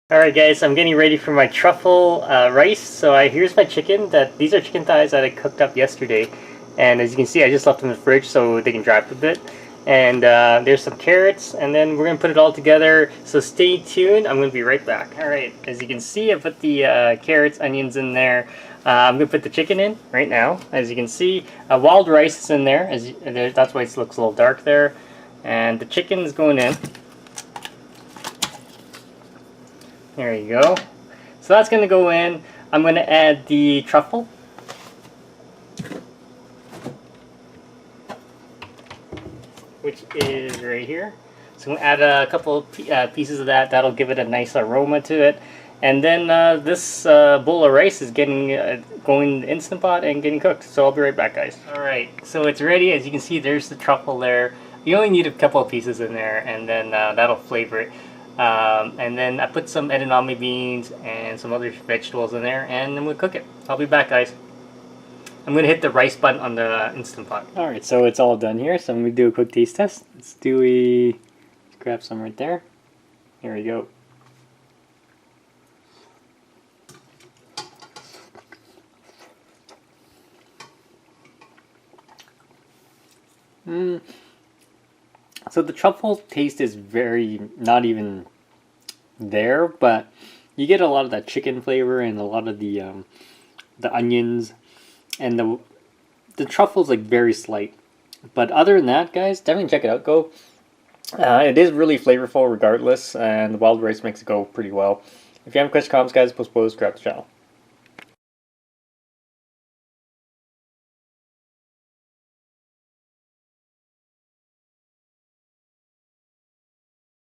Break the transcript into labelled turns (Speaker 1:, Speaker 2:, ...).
Speaker 1: Alright guys, I'm getting ready for my truffle rice. So here's my chicken. These are chicken thighs that I cooked up yesterday. And as you can see, I just left them in the fridge so they can dry up a bit. And there's some carrots, and then we're going to put it all together. So stay tuned, I'm going to be right back. Alright, as you can see, I put the carrots, onions in there. I'm going to put the chicken in right now. As you can see, wild rice is in there. That's why it looks a little dark there. And the chicken is going in. There you go. So that's going to go in. I'm going to add the truffle. Which is right here. So I'm going to add a couple pieces of that. That'll give it a nice aroma to it. And then this bowl of rice is getting going in the Instant Pot and getting cooked. So I'll be right back, guys. Alright, so it's ready. As you can see, there's the truffle there. You only need a couple of pieces in there, and then that'll flavor it. And then I put some edamame beans and some other vegetables in there, and then we'll cook it. I'll be back, guys. I'm going to hit the rice button on the Instant Pot. Alright, so it's all done here, so I'm going to do a quick taste test. Let's grab some right there. Here we go. So the truffle taste is not even there, but you get a lot of that chicken flavor and a lot of the onions, and the truffle's like very slight. But other than that, guys, definitely check it out. It is really flavorful regardless, and the wild rice makes it go pretty well. If you have questions, comments, guys, post grab the channel.